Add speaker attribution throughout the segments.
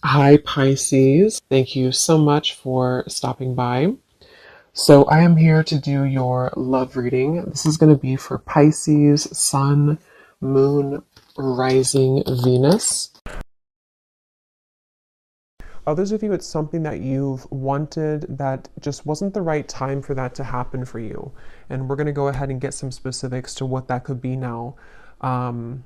Speaker 1: Hi, Pisces. Thank you so much for stopping by. So, I am here to do your love reading. This is going to be for Pisces, Sun, Moon, Rising, Venus. Others of you, it's something that you've wanted that just wasn't the right time for that to happen for you. And we're going to go ahead and get some specifics to what that could be now. Um,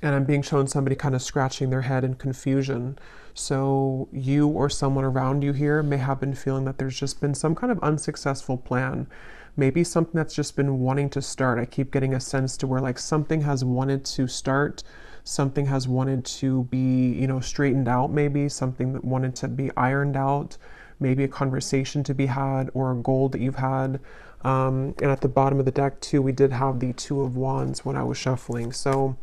Speaker 1: and I'm being shown somebody kind of scratching their head in confusion. So you or someone around you here may have been feeling that there's just been some kind of unsuccessful plan. Maybe something that's just been wanting to start. I keep getting a sense to where like something has wanted to start, something has wanted to be, straightened out, maybe something that wanted to be ironed out, maybe a conversation to be had or a goal that you've had. And at the bottom of the deck too, we did have the Two of Wands when I was shuffling. So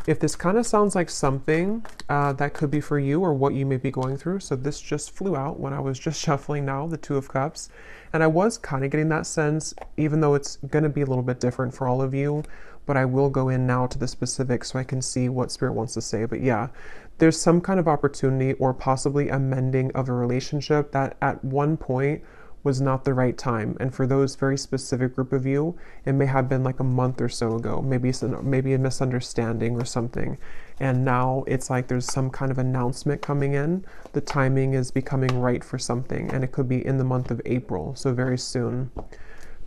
Speaker 1: if this kind of sounds like something that could be for you or what you may be going through. So this just flew out when I was just shuffling now, the Two of Cups. And I was kind of getting that sense, even though it's going to be a little bit different for all of you, but I will go in now to the specifics so I can see what Spirit wants to say. But yeah, there's some kind of opportunity or possibly a mending of a relationship that at one point was not the right time. And for those very specific group of you, it may have been like a month or so ago, maybe a misunderstanding or something. And now it's like there's some kind of announcement coming in. The timing is becoming right for something, and it could be in the month of April, so very soon.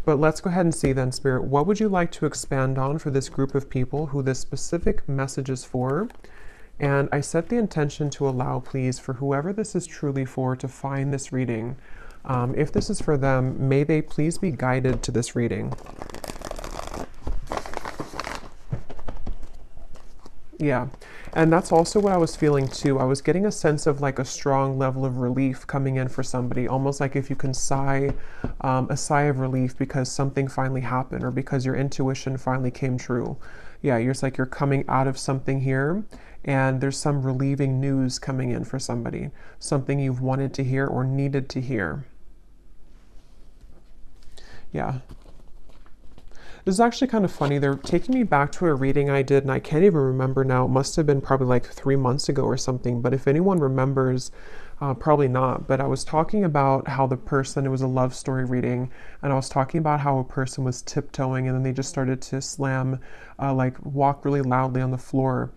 Speaker 1: But let's go ahead and see then, Spirit, what would you like to expand on for this group of people who this specific message is for? And I set the intention to allow, please, for whoever this is truly for to find this reading. If this is for them, may they please be guided to this reading. Yeah, and that's also what I was feeling too. I was getting a sense of like a strong level of relief coming in for somebody, almost like if you can sigh, a sigh of relief because something finally happened or because your intuition finally came true. Yeah, it's like you're coming out of something here and there's some relieving news coming in for somebody, something you've wanted to hear or needed to hear. Yeah. This is actually kind of funny. They're taking me back to a reading I did, and I can't even remember now. It must have been probably like 3 months ago or something. But if anyone remembers, probably not. But I was talking about how the person, it was a love story reading, and I was talking about how a person was tiptoeing and then they just started to slam, like walk really loudly on the floor.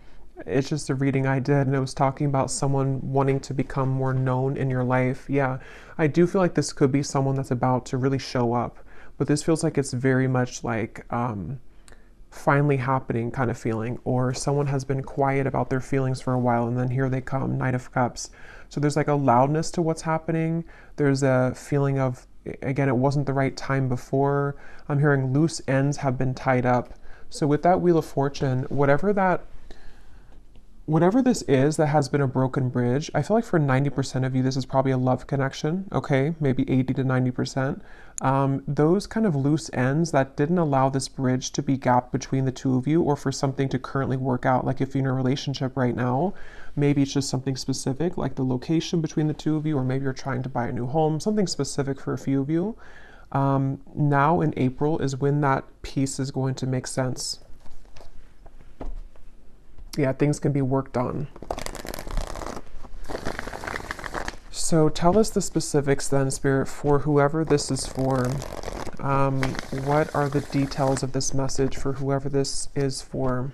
Speaker 1: It's just a reading I did, and it was talking about someone wanting to become more known in your life. Yeah, I do feel like this could be someone that's about to really show up, but this feels like it's very much like finally happening kind of feeling, or someone has been quiet about their feelings for a while and then here they come, Knight of Cups. So there's like a loudness to what's happening. There's a feeling of, again, it wasn't the right time before. I'm hearing loose ends have been tied up. So with that Wheel of Fortune, whatever this is that has been a broken bridge, I feel like for 90% of you, this is probably a love connection, okay? Maybe 80 to 90%. Those kind of loose ends that didn't allow this bridge to be gapped between the two of you or for something to currently work out. Like if you're in a relationship right now, maybe it's just something specific, like the location between the two of you, or maybe you're trying to buy a new home, something specific for a few of you. Now in April is when that piece is going to make sense. Yeah, things can be worked on. So tell us the specifics then, Spirit, for whoever this is for. What are the details of this message for whoever this is for?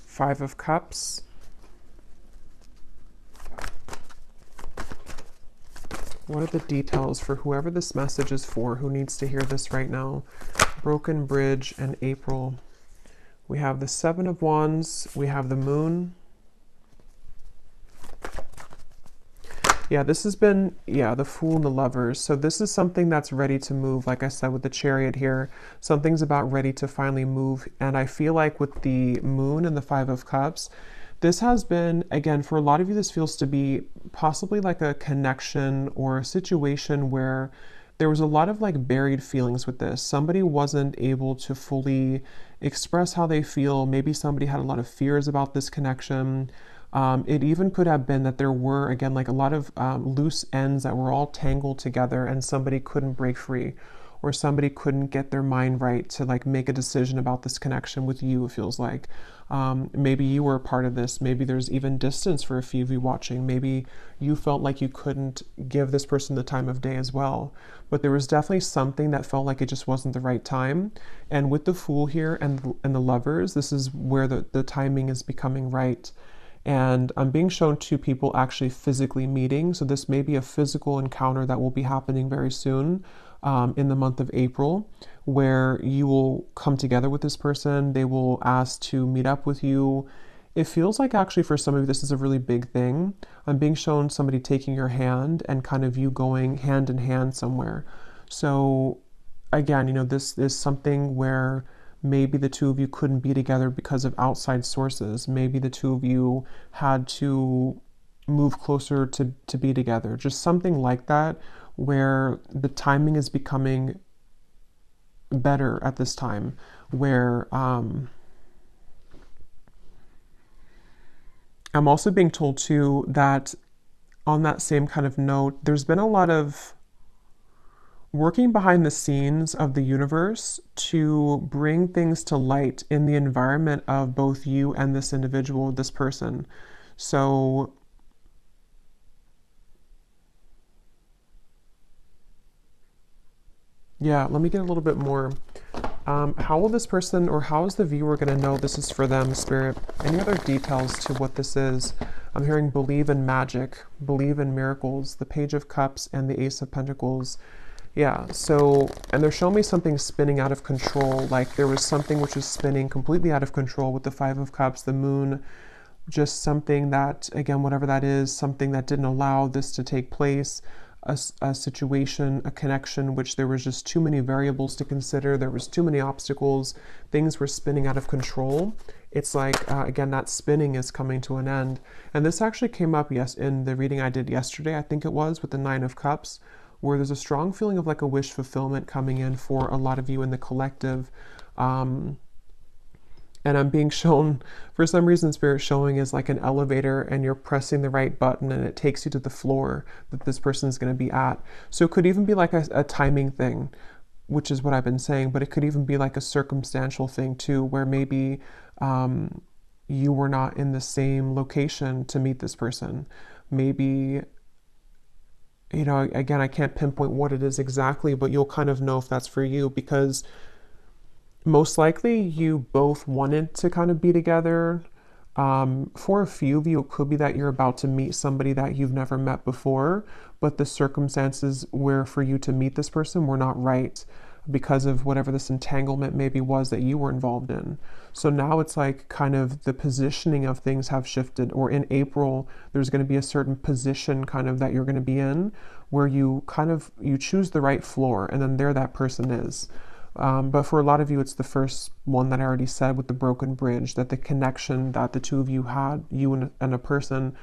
Speaker 1: Five of Cups. What are the details for whoever this message is for, who needs to hear this right now? Broken bridge and April. We have the Seven of Wands. We have the Moon. Yeah, this has been, the Fool and the Lovers. So this is something that's ready to move. Like I said, with the Chariot here, something's about ready to finally move. And I feel like with the Moon and the Five of Cups, this has been, again, for a lot of you, this feels to be possibly like a connection or a situation where there was a lot of like buried feelings with this. Somebody wasn't able to fully express how they feel. Maybe somebody had a lot of fears about this connection. It even could have been that there were, again, like a lot of loose ends that were all tangled together and somebody couldn't break free, or somebody couldn't get their mind right to like make a decision about this connection with you, it feels like. Maybe you were a part of this. Maybe there's even distance for a few of you watching. Maybe you felt like you couldn't give this person the time of day as well. But there was definitely something that felt like it just wasn't the right time. And with the Fool here and the Lovers, this is where the timing is becoming right. And I'm being shown two people actually physically meeting. So this may be a physical encounter that will be happening very soon in the month of April, where you will come together with this person. They will ask to meet up with you. It feels like actually for some of you, this is a really big thing. I'm being shown somebody taking your hand and kind of you going hand in hand somewhere. So again, you know, this is something where maybe the two of you couldn't be together because of outside sources. Maybe the two of you had to move closer to be together. Just something like that, where the timing is becoming better at this time, where I'm also being told too that on that same kind of note, there's been a lot of working behind the scenes of the universe to bring things to light in the environment of both you and this individual, this person. So yeah, let me get a little bit more. How will this person, or how is the viewer going to know this is for them, Spirit? Any other details to what this is? I'm hearing believe in magic, believe in miracles, the Page of Cups and the Ace of Pentacles. Yeah, so, and they're showing me something spinning out of control, like there was something which was spinning completely out of control with the Five of Cups, the Moon, just something that, again, whatever that is, something that didn't allow this to take place. A situation, a connection, which there was just too many variables to consider. There was too many obstacles. Things were spinning out of control. It's like, again, that spinning is coming to an end. And this actually came up, yes, in the reading I did yesterday, I think it was, with the Nine of Cups, where there's a strong feeling of like a wish fulfillment coming in for a lot of you in the collective. And I'm being shown, for some reason, Spirit showing is like an elevator and you're pressing the right button and it takes you to the floor that this person is going to be at. So it could even be like a timing thing, which is what I've been saying, but it could even be like a circumstantial thing too, where maybe you were not in the same location to meet this person. Maybe, you know, again, I can't pinpoint what it is exactly, but you'll kind of know if that's for you, because most likely you both wanted to kind of be together. For a few of you, it could be that you're about to meet somebody that you've never met before, but the circumstances where for you to meet this person were not right because of whatever this entanglement maybe was that you were involved in. So now it's like kind of the positioning of things have shifted, or in April, there's going to be a certain position kind of that you're going to be in where you kind of, you choose the right floor and then there that person is. But for a lot of you, it's the first one that I already said with the broken bridge, that the connection that the two of you had, you and a person,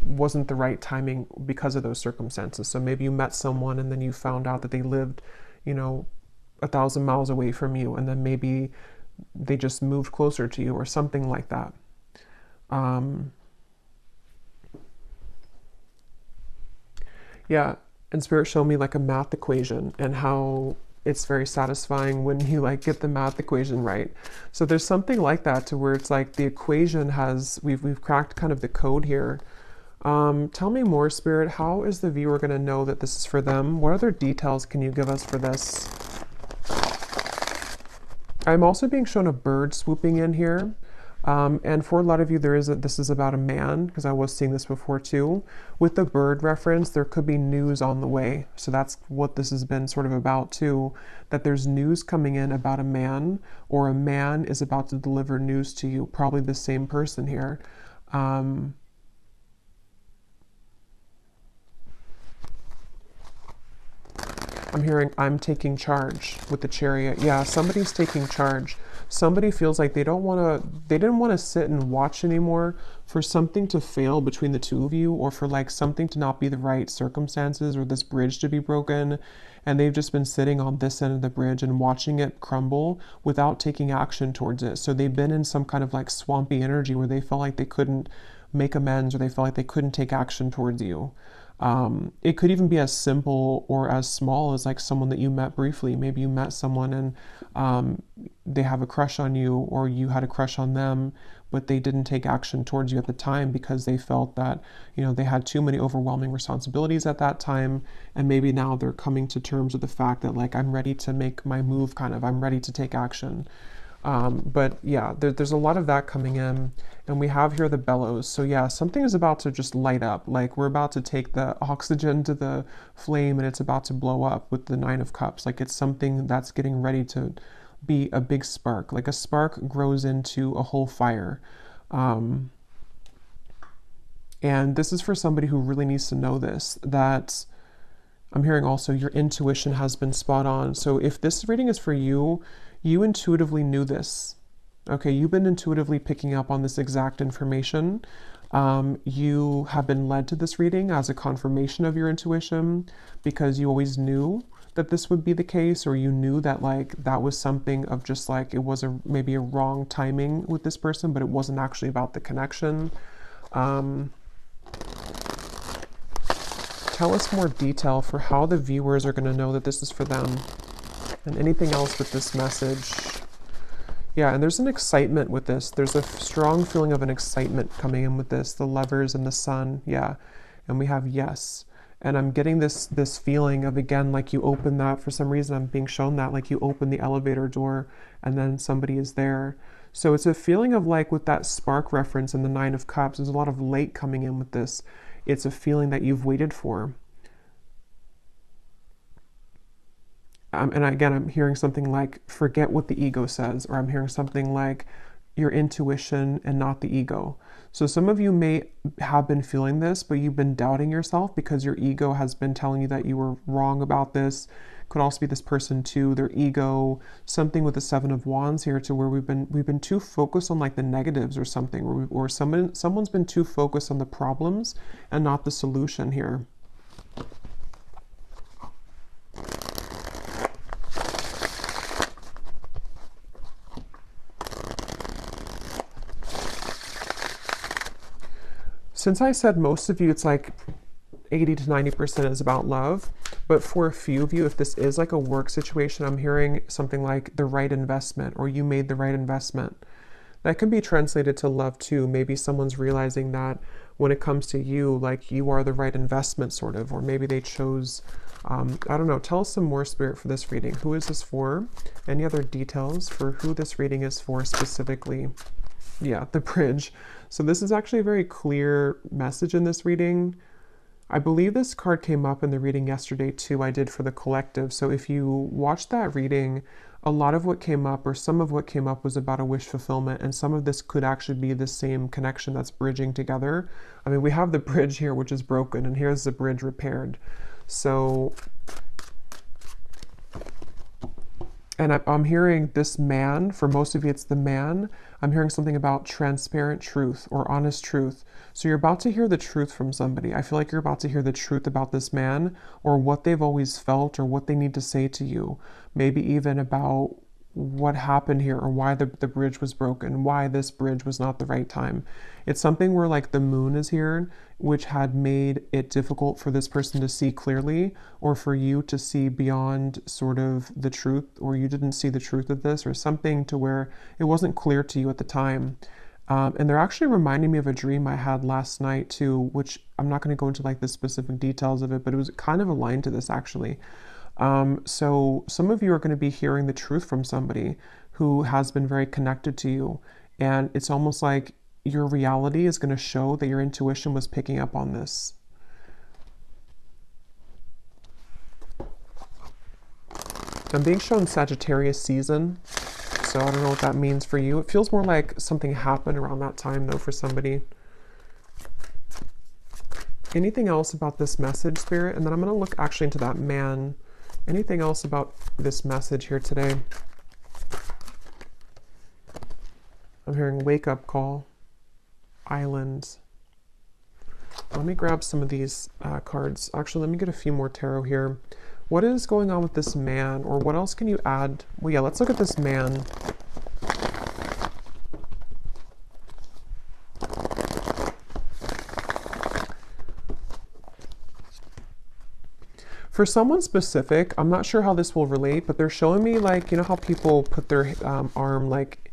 Speaker 1: wasn't the right timing because of those circumstances. So maybe you met someone and then you found out that they lived, you know, 1,000 miles away from you, and then maybe they just moved closer to you or something like that. Yeah, and Spirit showed me like a math equation and how it's very satisfying when you like get the math equation right. So there's something like that to where it's like the equation has, we've cracked kind of the code here. Tell me more, Spirit. How is the viewer going to know that this is for them? What other details can you give us for this? I'm also being shown a bird swooping in here. And for a lot of you, this is about a man, because I was seeing this before too. With the bird reference, there could be news on the way. So that's what this has been sort of about too, that there's news coming in about a man, or a man is about to deliver news to you, probably the same person here. I'm hearing I'm taking charge with the Chariot. Yeah, somebody's taking charge. Somebody feels like they didn't want to sit and watch anymore for something to fail between the two of you, or for like something to not be the right circumstances, or this bridge to be broken. And they've just been sitting on this end of the bridge and watching it crumble without taking action towards it. So they've been in some kind of like swampy energy where they felt like they couldn't make amends, or they felt like they couldn't take action towards you. It could even be as simple or as small as like someone that you met briefly. Maybe you met someone and they have a crush on you, or you had a crush on them, but they didn't take action towards you at the time because they felt that, you know, they had too many overwhelming responsibilities at that time. And maybe now they're coming to terms with the fact that, like, I'm ready to make my move, kind of, I'm ready to take action. But yeah, there's a lot of that coming in, and we have here the bellows. So yeah, something is about to just light up. Like, we're about to take the oxygen to the flame, and it's about to blow up with the Nine of Cups. Like, it's something that's getting ready to be a big spark. Like, a spark grows into a whole fire. And this is for somebody who really needs to know this, that I'm hearing also your intuition has been spot on. So if this reading is for you, you intuitively knew this. Okay, you've been intuitively picking up on this exact information. You have been led to this reading as a confirmation of your intuition because you always knew that this would be the case, or you knew that, like, that was something of just like, it was maybe a wrong timing with this person, but it wasn't actually about the connection. Tell us more detail for how the viewers are going to know that this is for them, and anything else with this message. Yeah, and there's an excitement with this. There's a strong feeling of an excitement coming in with this, the Lovers and the Sun. Yeah, and we have yes. And I'm getting this feeling of, again, like you open that, for some reason I'm being shown that, like you open the elevator door and then somebody is there. So it's a feeling of, like, with that spark reference in the Nine of Cups, there's a lot of light coming in with this. It's a feeling that you've waited for. And again, I'm hearing something like, forget what the ego says, or I'm hearing something like your intuition and not the ego. So some of you may have been feeling this, but you've been doubting yourself because your ego has been telling you that you were wrong about this. Could also be this person too, their ego, something with the Seven of Wands here, to where we've been too focused on, like, the negatives or something, or someone's been too focused on the problems and not the solution here. Since I said most of you, it's like 80 to 90% is about love, but for a few of you, if this is like a work situation, I'm hearing something like the right investment, or you made the right investment. That can be translated to love too. Maybe someone's realizing that when it comes to you, like, you are the right investment, sort of, or maybe they chose, I don't know. Tell us some more, Spirit, for this reading. Who is this for? Any other details for who this reading is for specifically? Yeah, the bridge. So this is actually a very clear message in this reading. I believe this card came up in the reading yesterday too, I did for the collective. So if you watched that reading, a lot of what came up, or some of what came up, was about a wish fulfillment, and some of this could actually be the same connection that's bridging together. I mean, we have the bridge here, which is broken, and here's the bridge repaired. So, and I'm hearing this man, for most of you it's the man. I'm hearing something about transparent truth or honest truth. So you're about to hear the truth from somebody. I feel like you're about to hear the truth about this man, or what they've always felt, or what they need to say to you. Maybe even about what happened here, or why the bridge was broken, why this bridge was not the right time. It's something where, like, the moon is here, which had made it difficult for this person to see clearly, or for you to see beyond sort of the truth, or you didn't see the truth of this, or something to where it wasn't clear to you at the time. And they're actually reminding me of a dream I had last night too, which I'm not going to go into, like, the specific details of it, but it was kind of aligned to this actually. So some of you are going to be hearing the truth from somebody who has been very connected to you. And it's almost like your reality is going to show that your intuition was picking up on this. I'm being shown Sagittarius season, so I don't know what that means for you. It feels more like something happened around that time though for somebody. Anything else about this message, Spirit? And then I'm going to look actually into that man. Anything else about this message here today? I'm hearing wake up call, island. Let me grab some of these cards. Actually, let me get a few more tarot here. What is going on with this man, or what else can you add? Well, yeah, let's look at this man. For someone specific, I'm not sure how this will relate, but they're showing me like, you know how people put their arm, like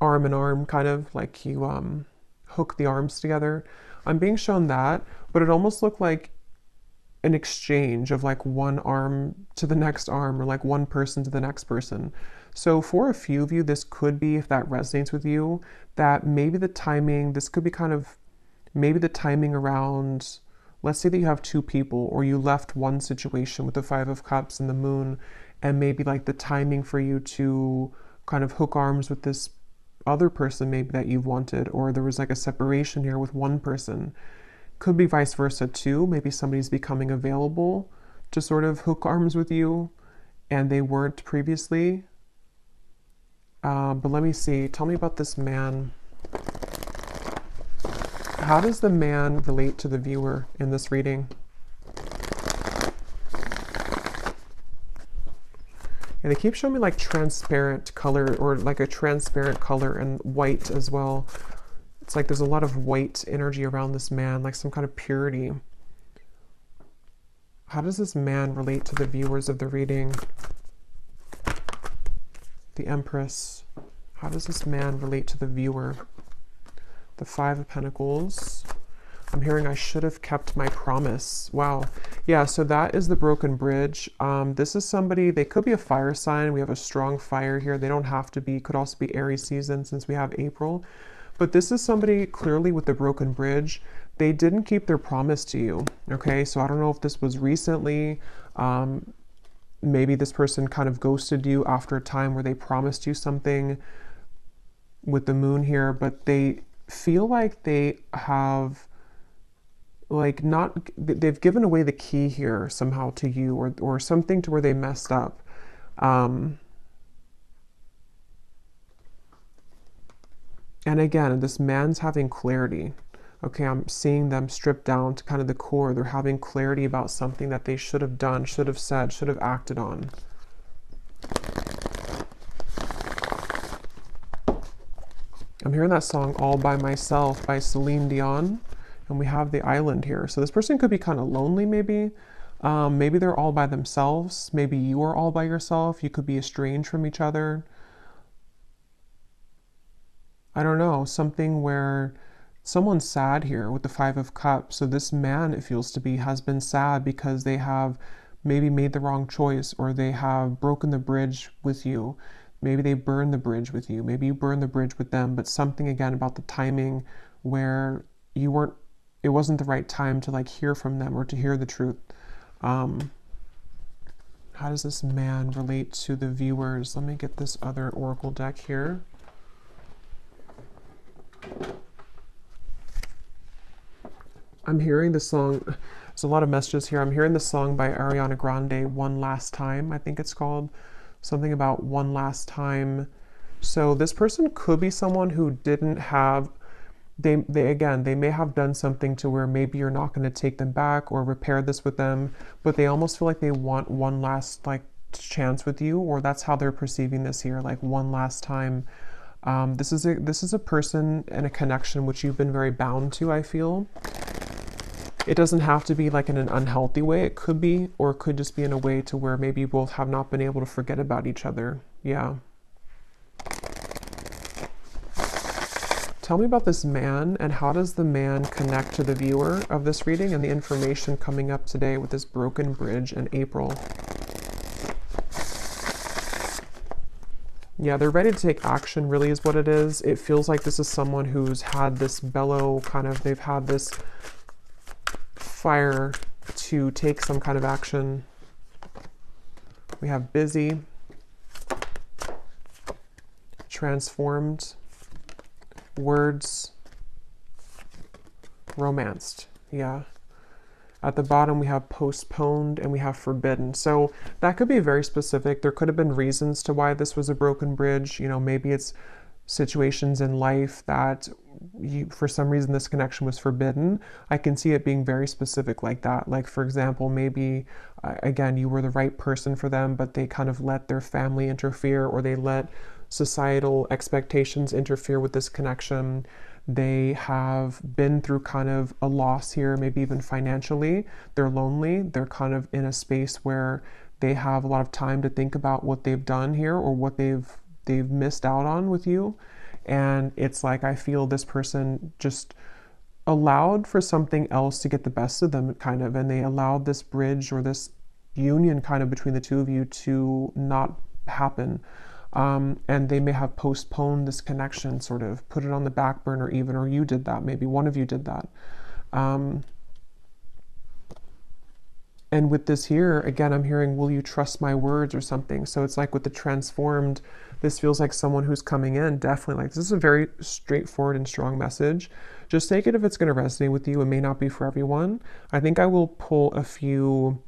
Speaker 1: arm in arm, kind of like you hook the arms together. I'm being shown that, but it almost looked like an exchange of like one arm to the next arm, or like one person to the next person. So for a few of you, this could be, if that resonates with you, that maybe the timing, this could be kind of maybe the timing around, let's say that you have two people, or you left one situation with the Five of Cups and the Moon, and maybe like the timing for you to kind of hook arms with this other person maybe that you've wanted, or there was like a separation here with one person. Could be vice versa too. Maybe somebody's becoming available to sort of hook arms with you and they weren't previously. But let me see. Tell me about this man. How does the man relate to the viewer in this reading? And they keep showing me like transparent color, or like a transparent color, and white as well. It's like there's a lot of white energy around this man, like some kind of purity. How does this man relate to the viewers of the reading? The Empress. How does this man relate to the viewer? The Five of Pentacles. I'm hearing I should have kept my promise. Wow. Yeah, so that is the broken bridge. This is somebody, they could be a fire sign. We have a strong fire here. They don't have to be, could also be Aries season since we have April. But this is somebody clearly with the broken bridge. They didn't keep their promise to you, okay? So I don't know if this was recently. Maybe this person kind of ghosted you after a time where they promised you something with the Moon here, but they feel like they have, like, not, they've given away the key here somehow to you, or something to where they messed up. And again, this man's having clarity. Okay, I'm seeing them stripped down to kind of the core. They're having clarity about something that they should have done, should have said, should have acted on. I'm hearing that song All By Myself by Celine Dion. And we have the island here. So this person could be kind of lonely maybe. Maybe they're all by themselves. Maybe you are all by yourself. You could be estranged from each other. I don't know, something where someone's sad here with the Five of Cups. So this man, it feels to be, has been sad because they have maybe made the wrong choice, or they have broken the bridge with you. Maybe they burned the bridge with you. Maybe you burned the bridge with them, but something again about the timing where you weren't, it wasn't the right time to like hear from them or to hear the truth. How does this man relate to the viewers? Let me get this other oracle deck here. I'm hearing the song, there's a lot of messages here. I'm hearing the song by Ariana Grande, One Last Time, I think it's called. Something about one last time. So this person could be someone who didn't have, they may have done something to where maybe you're not going to take them back or repair this with them, but they almost feel like they want one last like chance with you, or that's how they're perceiving this here, like one last time. This is a person and a connection which you've been very bound to, I feel. It doesn't have to be like in an unhealthy way. It could be, or it could just be in a way to where maybe you both have not been able to forget about each other. Yeah. Tell me about this man, and how does the man connect to the viewer of this reading and the information coming up today with this broken bridge in April? Yeah, they're ready to take action, really is what it is. It feels like this is someone who's had this bellow kind of, they've had this fire to take some kind of action. We have busy, transformed, words, romanced. Yeah. At the bottom, we have postponed and we have forbidden. So that could be very specific. There could have been reasons to why this was a broken bridge. You know, maybe it's situations in life that for some reason this connection was forbidden. I can see it being very specific like that. Like, for example, maybe, again, you were the right person for them, but they kind of let their family interfere, or they let societal expectations interfere with this connection. They have been through kind of a loss here, maybe even financially. They're lonely. They're kind of in a space where they have a lot of time to think about what they've done here or what they've missed out on with you. And it's like I feel this person just allowed for something else to get the best of them, kind of, and they allowed this bridge or this union kind of between the two of you to not happen. And they may have postponed this connection, sort of put it on the back burner even, or you did that, maybe one of you did that. And with this here, again, I'm hearing, will you trust my words or something? So it's like with the transformed, this feels like someone who's coming in, definitely like, this is a very straightforward and strong message. Just take it if it's going to resonate with you. It may not be for everyone. I think I will pull a few,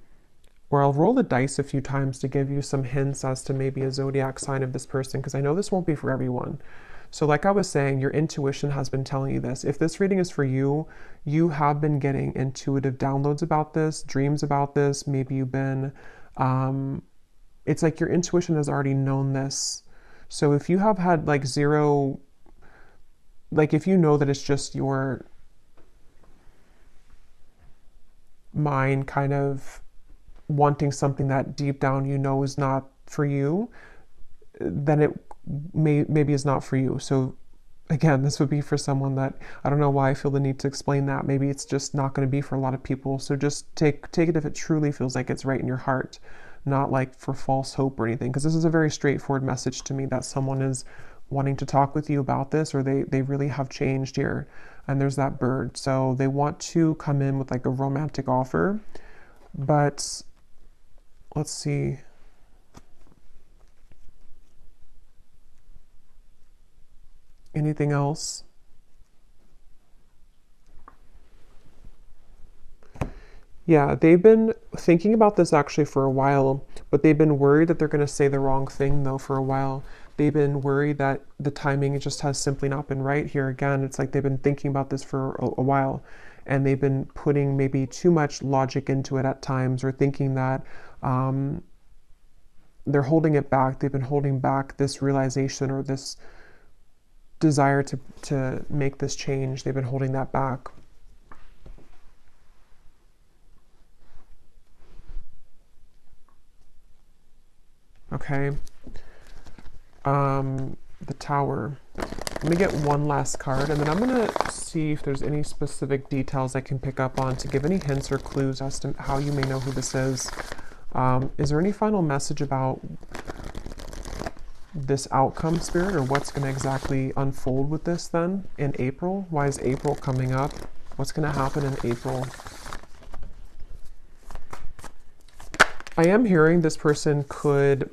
Speaker 1: or I'll roll the dice a few times to give you some hints as to maybe a zodiac sign of this person, because I know this won't be for everyone. So like I was saying, your intuition has been telling you this. If this reading is for you, you have been getting intuitive downloads about this, dreams about this. Maybe you've been, it's like your intuition has already known this. So if you have had like zero, like if you know that it's just your mind kind of wanting something that deep down you know is not for you, then it maybe is not for you. So again, this would be for someone that, I don't know why I feel the need to explain that. Maybe it's just not going to be for a lot of people. So just take it if it truly feels like it's right in your heart, not like for false hope or anything. Because this is a very straightforward message to me that someone is wanting to talk with you about this, or they really have changed here. And there's that bird. So they want to come in with like a romantic offer. But let's see. Anything else? Yeah, they've been thinking about this actually for a while, but they've been worried that they're going to say the wrong thing though for a while. They've been worried that the timing just has simply not been right here. Again, it's like they've been thinking about this for a while, and they've been putting maybe too much logic into it at times, or thinking that they're holding it back. They've been holding back this realization or this desire to make this change. They've been holding that back. Okay. The Tower. Let me get one last card, and then I'm going to see if there's any specific details I can pick up on to give any hints or clues as to how you may know who this is. Is there any final message about this outcome, Spirit, or what's going to exactly unfold with this then in April? Why is April coming up? What's going to happen in April? I am hearing this person could,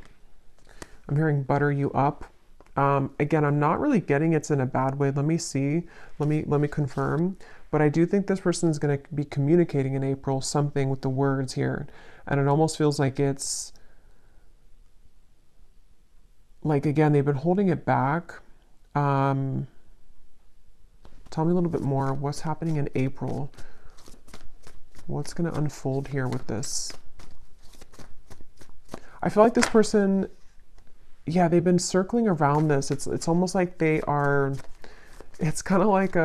Speaker 1: I'm hearing butter you up. Again, I'm not really getting it's in a bad way. Let me see. Let me confirm. But I do think this person is going to be communicating in April something with the words here. And it almost feels like it's like, again, they've been holding it back. Tell me a little bit more. What's happening in April? What's going to unfold here with this? I feel like this person, yeah, they've been circling around this. It's almost like they are, it's kind of like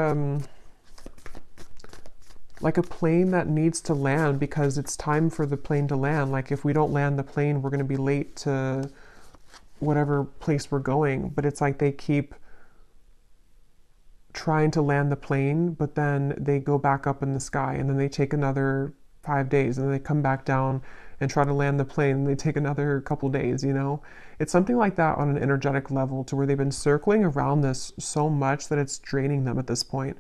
Speaker 1: a plane that needs to land because it's time for the plane to land. Like if we don't land the plane, we're going to be late to whatever place we're going. But it's like they keep trying to land the plane, but then they go back up in the sky, and then they take another 5 days, and then they come back down and try to land the plane, and they take another couple days, you know? It's something like that on an energetic level, to where they've been circling around this so much that it's draining them at this point.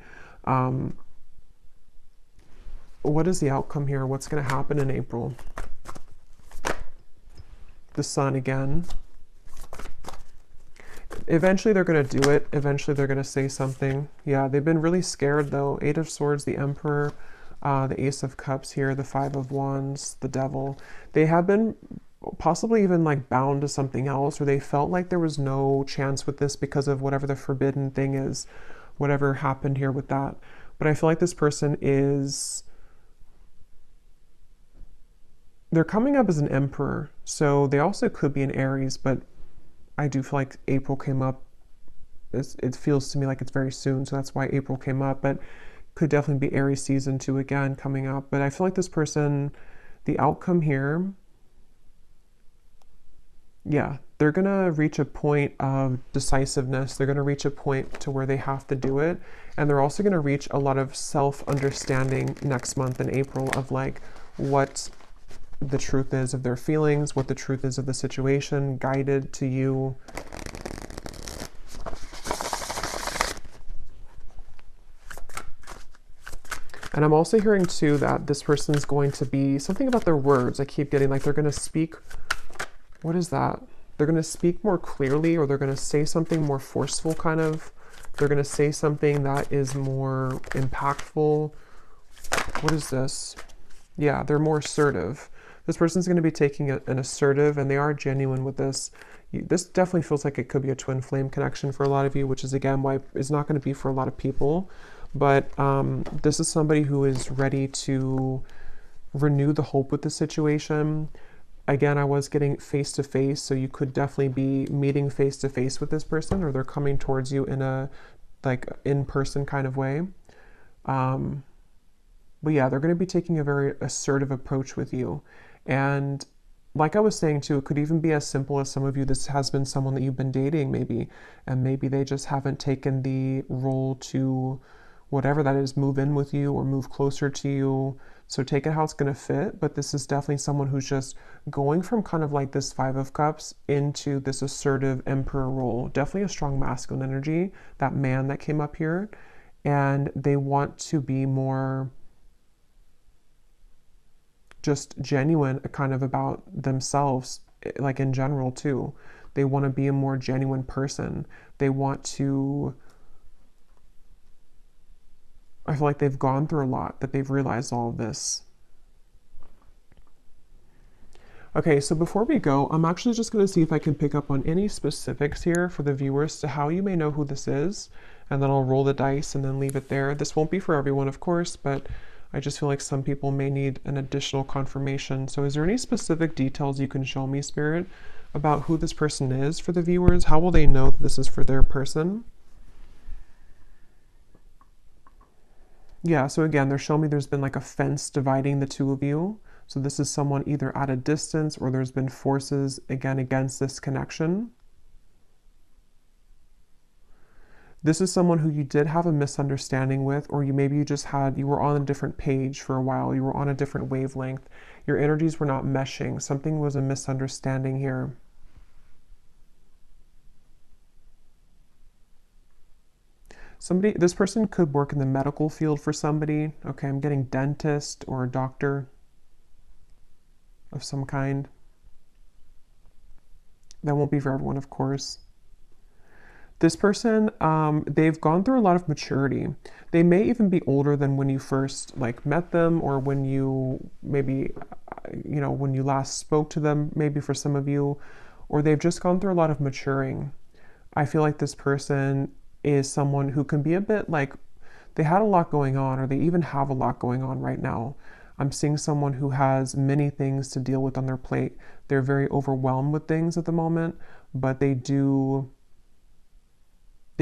Speaker 1: What is the outcome here? What's going to happen in April? The Sun again. Eventually they're going to do it. Eventually they're going to say something. Yeah, they've been really scared though. Eight of Swords, the Emperor, the Ace of Cups here, the Five of Wands, the Devil. They have been possibly even like bound to something else, or they felt like there was no chance with this because of whatever the forbidden thing is, whatever happened here with that. But I feel like this person is, they're coming up as an Emperor, so they also could be an Aries, but I do feel like April came up it feels to me like it's very soon, so that's why April came up, but could definitely be Aries season 2 again coming up. But I feel like this person, the outcome here, yeah, they're gonna reach a point of decisiveness. They're gonna reach a point to where they have to do it. And they're also gonna reach a lot of self-understanding next month in April of like what the truth is of their feelings, what the truth is of the situation, guided to you. And I'm also hearing too that this person's going to be something about their words. I keep getting like they're going to speak. What is that? They're going to speak more clearly, or they're going to say something more forceful, kind of. They're going to say something that is more impactful. What is this? Yeah, they're more assertive. This person's going to be taking an assertive, and they are genuine with this. This definitely feels like it could be a twin flame connection for a lot of you, which is again why it's not going to be for a lot of people. But this is somebody who is ready to renew the hope with the situation. Again, I was getting face to face, so you could definitely be meeting face to face with this person, or they're coming towards you in a like in-person kind of way. But yeah, they're going to be taking a very assertive approach with you. And like I was saying too, it could even be as simple as some of you, this has been someone that you've been dating maybe, and maybe they just haven't taken the role to whatever that is, move in with you or move closer to you. So take it how it's going to fit. But this is definitely someone who's just going from kind of like this Five of Cups into this assertive Emperor role. Definitely a strong masculine energy, that man that came up here. And they want to be more just genuine kind of about themselves, like in general too. They want to be a more genuine person. They want to, I feel like they've gone through a lot, that they've realized all of this. Okay, so before we go, I'm actually just going to see if I can pick up on any specifics here for the viewers to how you may know who this is, and then I'll roll the dice and then leave it there. This won't be for everyone, of course, but I just feel like some people may need an additional confirmation. So is there any specific details you can show me, Spirit, about who this person is for the viewers? How will they know that this is for their person? Yeah, so again, they're showing me there's been like a fence dividing the two of you. So this is someone either at a distance, or there's been forces, again, against this connection. This is someone who you did have a misunderstanding with, or maybe you were on a different page for a while. You were on a different wavelength. Your energies were not meshing. Something was a misunderstanding here. This person could work in the medical field for somebody. Okay, I'm getting dentist or a doctor of some kind. That won't be for everyone, of course. This person, they've gone through a lot of maturity. They may even be older than when you first like met them, or when you maybe, when you last spoke to them, maybe for some of you, or they've just gone through a lot of maturing. I feel like this person is someone who can be a bit like, they had a lot going on, or they even have a lot going on right now. I'm seeing someone who has many things to deal with on their plate. They're very overwhelmed with things at the moment, but they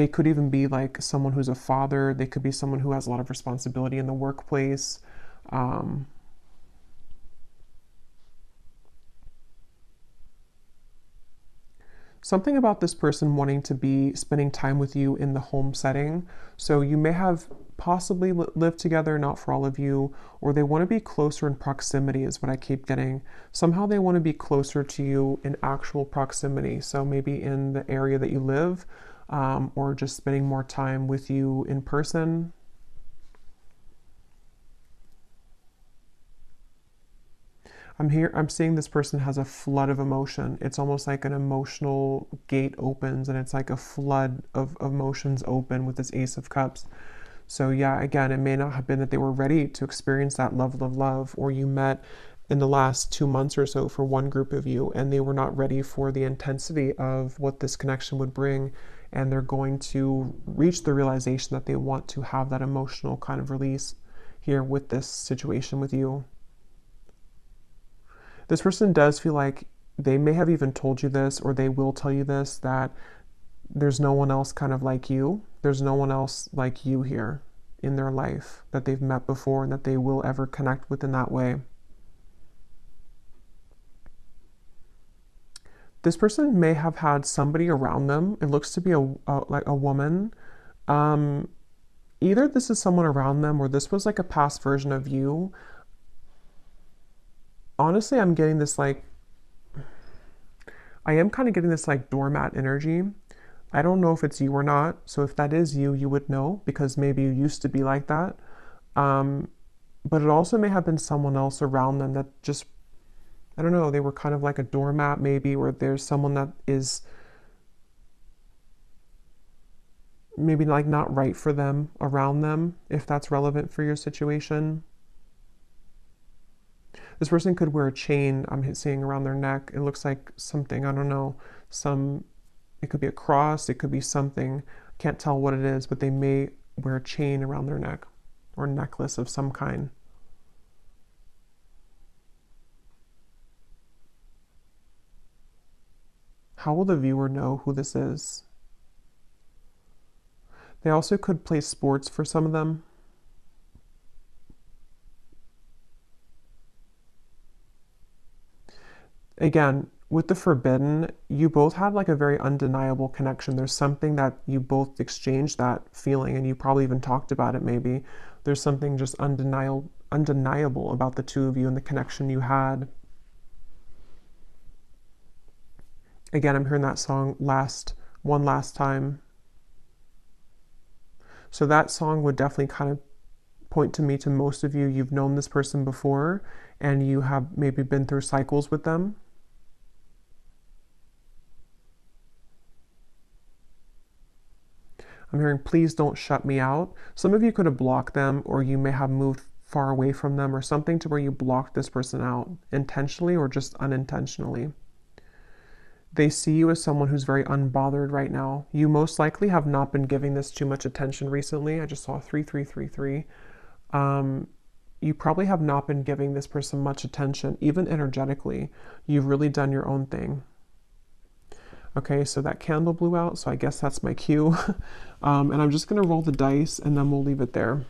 Speaker 1: could even be like someone who's a father. They could be someone who has a lot of responsibility in the workplace. Something about this person wanting to be spending time with you in the home setting. So you may have possibly lived together, not for all of you, or they want to be closer in proximity is what I keep getting. Somehow they want to be closer to you in actual proximity. So maybe in the area that you live, or just spending more time with you in person. I'm seeing this person has a flood of emotion. It's almost like an emotional gate opens, and it's like a flood of emotions open with this Ace of Cups. So yeah, again, it may not have been that they were ready to experience that level of love, or you met in the last 2 months or so for one group of you, and they were not ready for the intensity of what this connection would bring, and they're going to reach the realization that they want to have that emotional kind of release here with this situation with you. This person does feel like they may have even told you this, or they will tell you this, that there's no one else kind of like you. There's no one else like you here in their life that they've met before and that they will ever connect with in that way. This person may have had somebody around them. It looks to be like a woman. Either this is someone around them or this was like a past version of you. Honestly, I'm getting this like, I am kind of getting this like doormat energy. I don't know if it's you or not. So if that is you, you would know because maybe you used to be like that. But it also may have been someone else around them that just, I don't know, they were kind of like a doormat maybe, or there's someone that is maybe like not right for them around them, if that's relevant for your situation. This person could wear a chain, I'm seeing, around their neck. It looks like something, I don't know, it could be a cross, it could be something. I can't tell what it is, but they may wear a chain around their neck or a necklace of some kind. How will the viewer know who this is? They also could play sports for some of them. Again, with the forbidden, you both had like a very undeniable connection. There's something that you both exchanged that feeling, and you probably even talked about it maybe. There's something just undeniable about the two of you and the connection you had. Again, I'm hearing that song one last time. So that song would definitely kind of point to me to most of you. You've known this person before and you have maybe been through cycles with them. I'm hearing, please don't shut me out. Some of you could have blocked them, or you may have moved far away from them or something to where you blocked this person out intentionally or just unintentionally. They see you as someone who's very unbothered right now. You most likely have not been giving this too much attention recently. I just saw 3333. You probably have not been giving this person much attention, even energetically. You've really done your own thing. Okay, so that candle blew out, so I guess that's my cue. And I'm just going to roll the dice and then we'll leave it there.